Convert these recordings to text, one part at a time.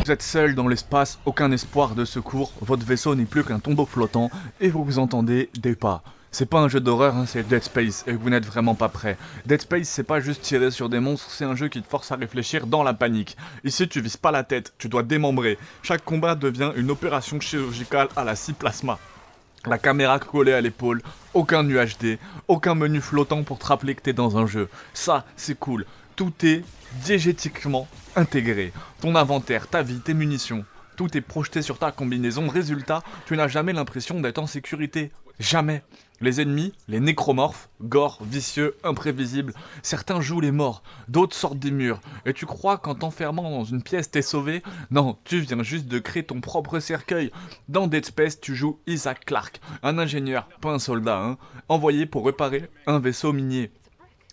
Vous êtes seul dans l'espace, aucun espoir de secours, votre vaisseau n'est plus qu'un tombeau flottant et vous entendez des pas. C'est pas un jeu d'horreur, hein, c'est Dead Space et vous n'êtes vraiment pas prêt. Dead Space, c'est pas juste tirer sur des monstres, c'est un jeu qui te force à réfléchir dans la panique. Ici, tu vises pas la tête, tu dois démembrer. Chaque combat devient une opération chirurgicale à la scie plasma. La caméra collée à l'épaule, aucun UHD, aucun menu flottant pour te rappeler que t'es dans un jeu. Ça, c'est cool. Tout est diégétiquement intégré. Ton inventaire, ta vie, tes munitions, tout est projeté sur ta combinaison. Résultat, tu n'as jamais l'impression d'être en sécurité. Jamais. Les ennemis, les nécromorphes, gore, vicieux, imprévisibles, certains jouent les morts, d'autres sortent des murs. Et tu crois qu'en t'enfermant dans une pièce t'es sauvé? Non, tu viens juste de créer ton propre cercueil. Dans Dead Space, tu joues Isaac Clarke, un ingénieur, pas un soldat, hein, envoyé pour réparer un vaisseau minier.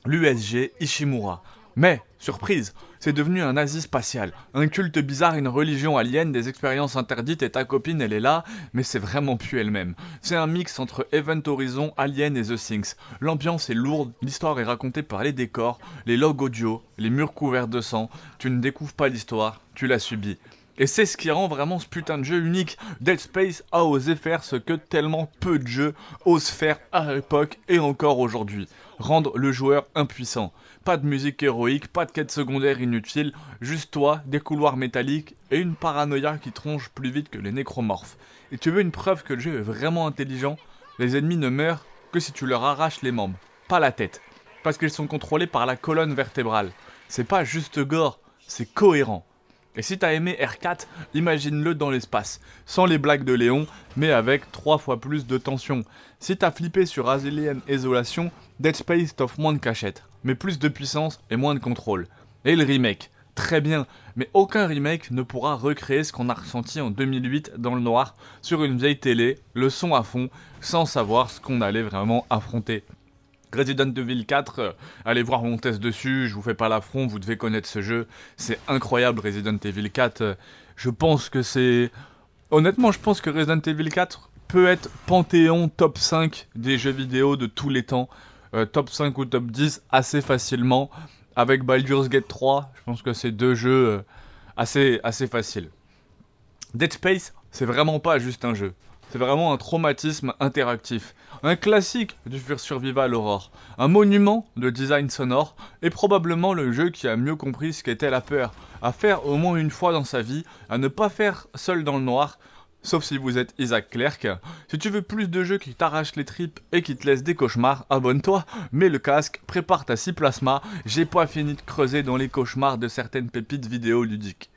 L'USG Ishimura. Mais, surprise, c'est devenu un nazi spatial, un culte bizarre, une religion alien, des expériences interdites et ta copine elle est là, mais c'est vraiment plus elle-même. C'est un mix entre Event Horizon, Alien et The Things. L'ambiance est lourde, l'histoire est racontée par les décors, les logs audio, les murs couverts de sang. Tu ne découvres pas l'histoire, tu la subis. Et c'est ce qui rend vraiment ce putain de jeu unique. Dead Space a osé faire ce que tellement peu de jeux osent faire à l'époque et encore aujourd'hui. Rendre le joueur impuissant. Pas de musique héroïque, pas de quête secondaire inutile, juste toi, des couloirs métalliques et une paranoïa qui tronche plus vite que les nécromorphes. Et tu veux une preuve que le jeu est vraiment intelligent? Les ennemis ne meurent que si tu leur arraches les membres, pas la tête. Parce qu'ils sont contrôlés par la colonne vertébrale. C'est pas juste gore, c'est cohérent. Et si t'as aimé R4, imagine-le dans l'espace, sans les blagues de Léon, mais avec 3 fois plus de tension. Si t'as flippé sur Alien Isolation, Dead Space t'offre moins de cachette, mais plus de puissance et moins de contrôle. Et le remake, très bien, mais aucun remake ne pourra recréer ce qu'on a ressenti en 2008 dans le noir, sur une vieille télé, le son à fond, sans savoir ce qu'on allait vraiment affronter. Resident Evil 4, allez voir mon test dessus, je vous fais pas l'affront, vous devez connaître ce jeu, c'est incroyable Resident Evil 4, je pense que c'est... Honnêtement, je pense que Resident Evil 4 peut être panthéon top 5 des jeux vidéo de tous les temps, top 5 ou top 10 assez facilement, avec Baldur's Gate 3, je pense que c'est deux jeux assez faciles. Dead Space, c'est vraiment pas juste un jeu. C'est vraiment un traumatisme interactif. Un classique du survival horror. Un monument de design sonore. Et probablement le jeu qui a mieux compris ce qu'était la peur. À faire au moins une fois dans sa vie. À ne pas faire seul dans le noir. Sauf si vous êtes Isaac Clarke. Si tu veux plus de jeux qui t'arrachent les tripes et qui te laissent des cauchemars, abonne-toi, mets le casque, prépare ta scie plasma. J'ai pas fini de creuser dans les cauchemars de certaines pépites vidéoludiques.